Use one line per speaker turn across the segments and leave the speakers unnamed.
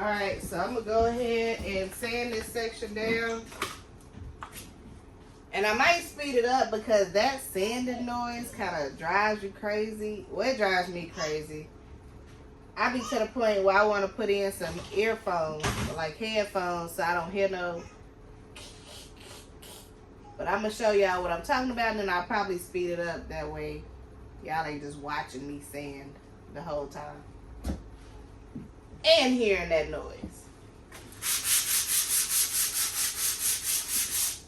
Alright, so I'm going to go ahead and sand this section down. And I might speed it up because that sanding noise kind of drives you crazy. Well, it drives me crazy. I be to the point where I want to put in some earphones, or like headphones, so I don't hear no. But I'm going to show y'all what I'm talking about, and then I'll probably speed it up. That way, y'all ain't just watching me sand the whole time. And hearing that noise.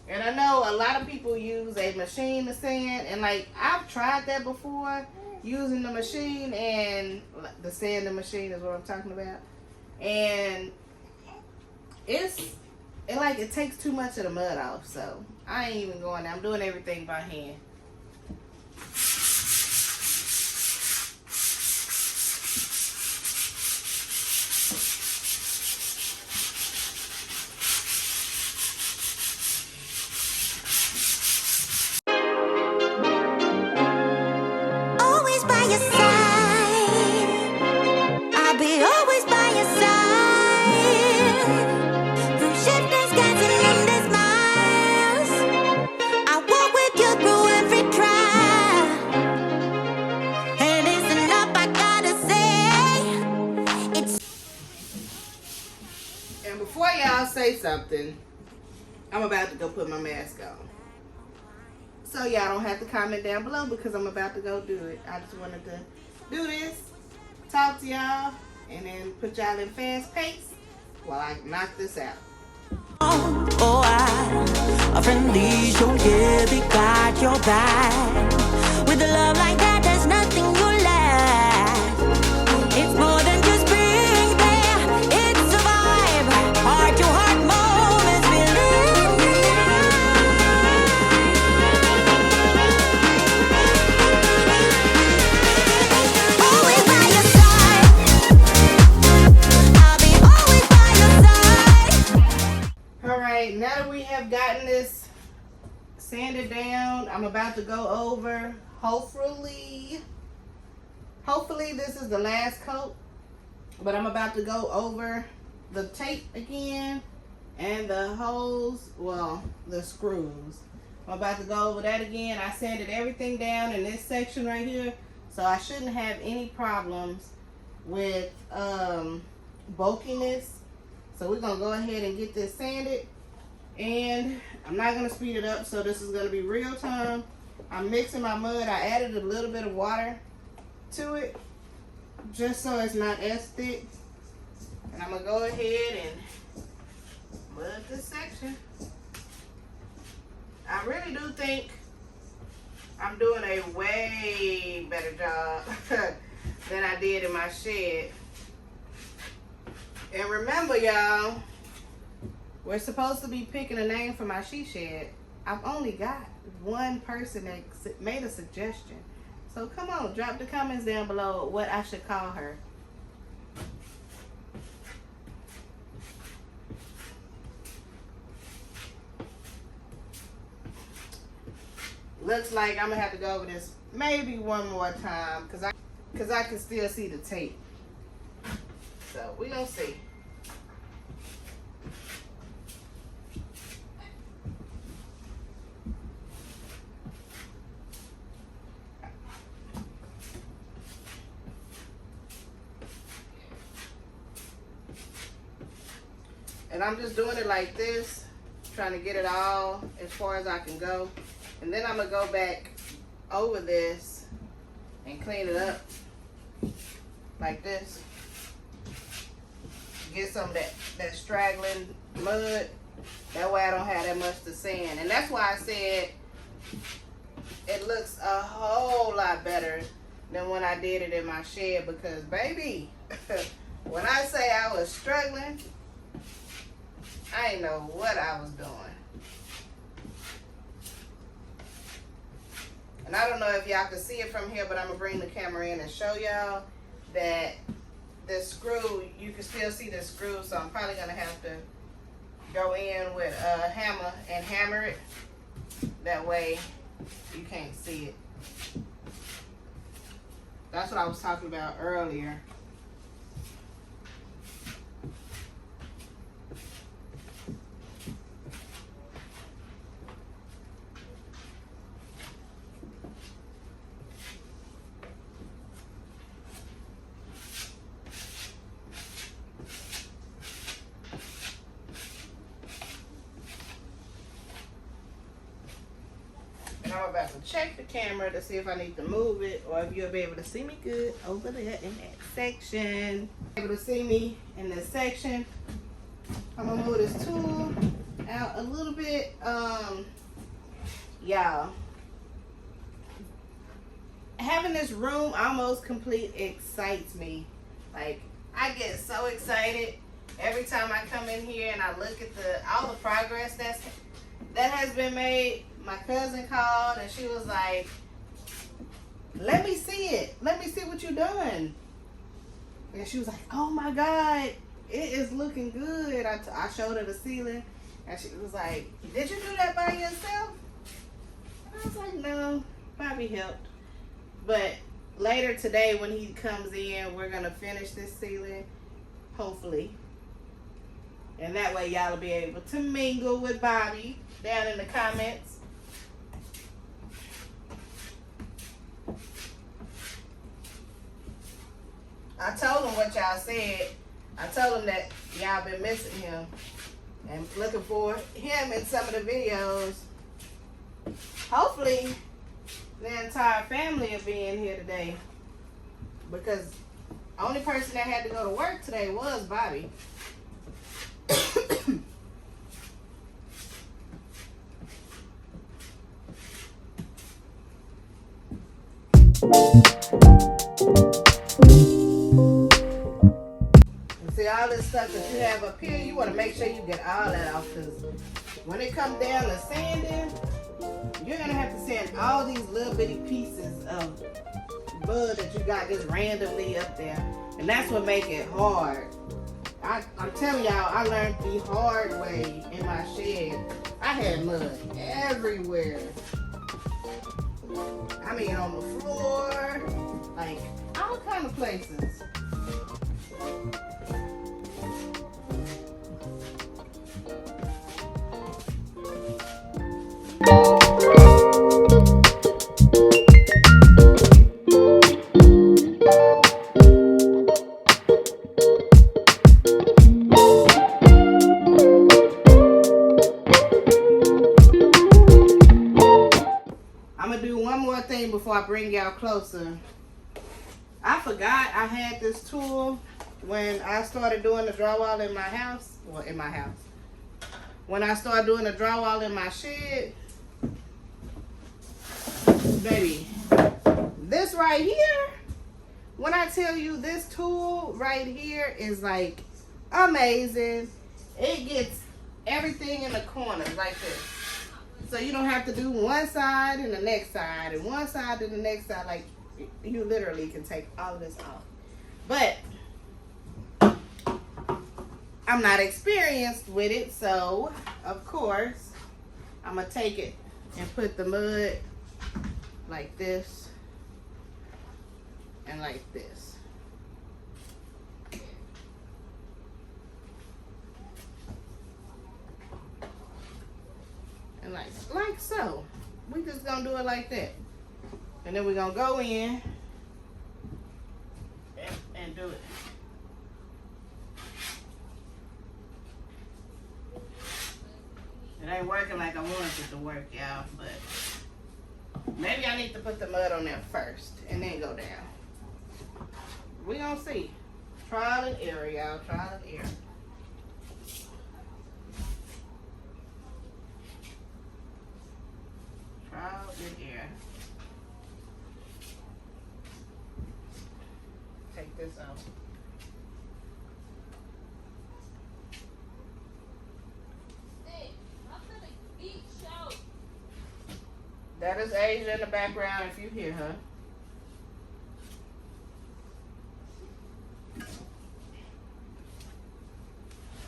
And I know a lot of people use a machine to sand, and like I've tried that before, using the machine, and the sanding machine is what I'm talking about. And it takes too much of the mud off, so I ain't even going there. I'm doing everything by hand. And before y'all say something, I'm about to go put my mask on. So y'all don't have to comment down below because I'm about to go do it. I just wanted to do this, talk to y'all, and then put y'all in fast pace while I knock this out.
Oh, a friendly show, yeah, they got your back. With a love like that, there's nothing you lack. It's more than just being there, it's a vibe. Heart-to-heart moments, believe me. Always by your side. I'll be always by your side.
Alright, now that we have gotten this sanded down, I'm about to go over, hopefully this is the last coat, but I'm about to go over the tape again and the hose, well, the screws. I'm about to go over that again. I sanded everything down in this section right here, so I shouldn't have any problems with bulkiness. So we're gonna go ahead and get this sanded, and I'm not gonna speed it up, so this is gonna be real time. I'm mixing my mud. I added a little bit of water to it just so it's not as thick, and I'm gonna go ahead and mud this section. I really do think I'm doing a way better job than I did in my shed. And remember, y'all, we're supposed to be picking a name for my she shed. I've only got one person that made a suggestion. So come on, drop the comments down below what I should call her. Looks like I'm gonna have to go over this maybe one more time because I can still see the tape. So we gonna see. And I'm just doing it like this, trying to get it all as far as I can go. And then I'm gonna go back over this and clean it up like this. Get some of that straggling mud. That way I don't have that much to sand. And that's why I said it looks a whole lot better than when I did it in my shed, because baby, when I say I was struggling, I didn't know what I was doing. And I don't know if y'all can see it from here, but I'm gonna bring the camera in and show y'all that the screw, you can still see the screw, so I'm probably gonna have to go in with a hammer and hammer it. That way you can't see it. That's what I was talking about earlier. I'm about to check the camera to see if I need to move it or if you'll be able to see me good over there in that section. Able to see me in this section. I'm gonna move this tool out a little bit. Y'all, having this room almost complete excites me. Like, I get so excited every time I come in here and I look at all the progress that has been made. My cousin called and she was like, let me see it. Let me see what you're doing. And she was like, oh my God, it is looking good. I showed her the ceiling and she was like, did you do that by yourself? And I was like, no, Bobby helped. But later today when he comes in, we're going to finish this ceiling, hopefully. And that way y'all will be able to mingle with Bobby down in the comments. I told him what y'all said. I told him that y'all been missing him and looking for him in some of the videos. Hopefully the entire family will be in here today, because the only person that had to go to work today was Bobby. See, all this stuff that you have up here, you want to make sure you get all that off, because when it comes down to sanding, you're going to have to sand all these little bitty pieces of mud that you got just randomly up there. And that's what makes it hard. I'm telling y'all, I learned the hard way in my shed. I had mud everywhere. I mean, on the floor, like all kind of places. Before I bring y'all closer, I forgot I had this tool when I started doing the drywall in my house. Well, in my house. When I started doing the drywall in my shed, baby, this right here, when I tell you this tool right here is like amazing. It gets everything in the corners like this. So you don't have to do one side and the next side and one side and the next side. Like, you literally can take all of this off. But I'm not experienced with it, so of course I'm gonna take it and put the mud like this and like this. And like so. We just gonna do it like that. And then we're gonna go in and do it. It ain't working like I wanted it to work, y'all, but maybe I need to put the mud on there first and then go down. We gonna see. Trial and error, y'all. Trial and error. Trial and error. Take this out. That is Asia in the background if you hear her.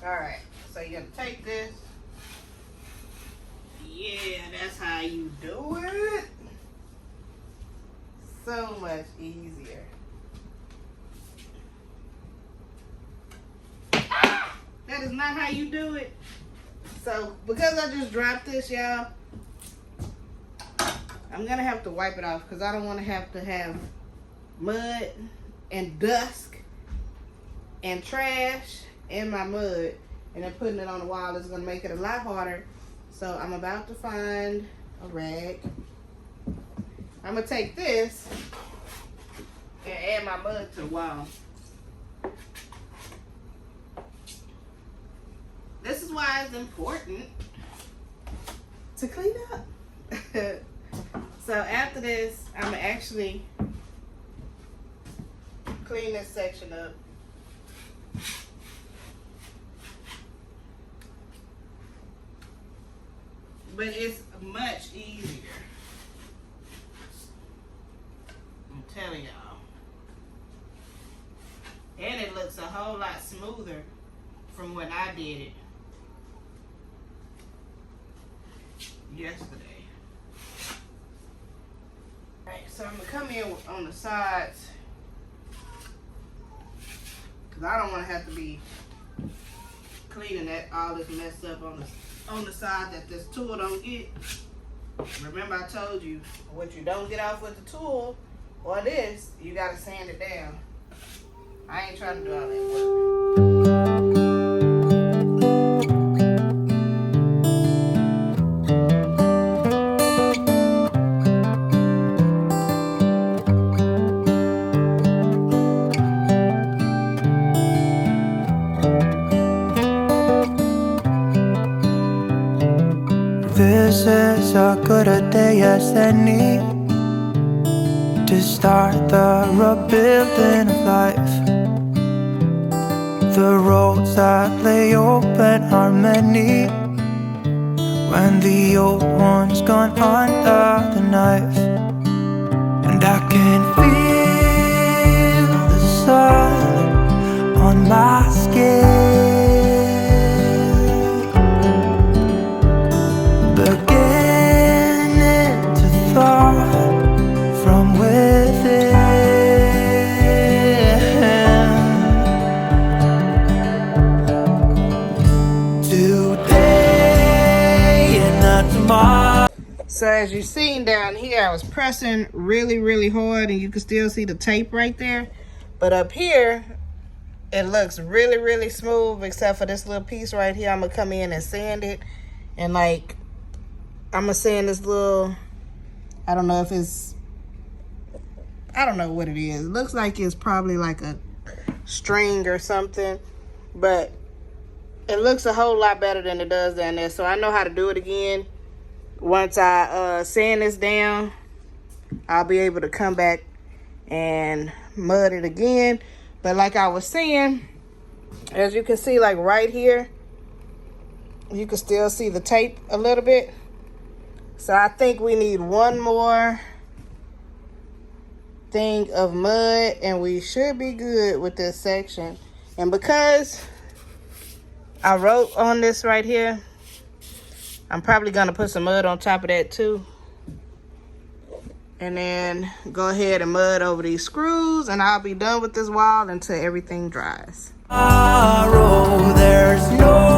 Alright, so you're going to take this. Yeah, that's how you do it. So much easier. Ah! That is not how you do it. So, because I just dropped this, y'all, I'm going to have to wipe it off because I don't want to have mud and dust and trash in my mud. And then putting it on the wall is going to make it a lot harder. So I'm about to find a rag I'm gonna take this and add my mud to the wall. This is why it's important to clean up. So after this, I'm gonna actually clean this section up. But it's much easier. I'm telling y'all. And it looks a whole lot smoother from when I did it yesterday. Alright, so I'm gonna come in on the sides because I don't want to have to be cleaning all this mess up on the side that this tool don't get. Remember I told you, what you don't get off with the tool or this, you gotta sand it down. I ain't trying to do all that work.
This is as good a day as any to start the rebuilding of life. The roads that lay open are many when the old one's gone under the knife. And I can feel the sun on my skin, beginning to thaw from within. Today and not tomorrow.
So as you seen down here, I was pressing really hard and you can still see the tape right there. But up here, it looks really smooth except for this little piece right here. I'm gonna come in and sand it. And like, I'm gonna sand this little, I don't know if it's, I don't know what it is. It looks like it's probably like a string or something. But it looks a whole lot better than it does down there. So I know how to do it again. Once I sand this down, I'll be able to come back and mud it again. But like I was saying, as you can see, like right here, you can still see the tape a little bit. So I think we need one more thing of mud and we should be good with this section. And because I wrote on this right here, I'm probably gonna put some mud on top of that too. And then go ahead and mud over these screws and I'll be done with this wall until everything dries.
Tomorrow, there's no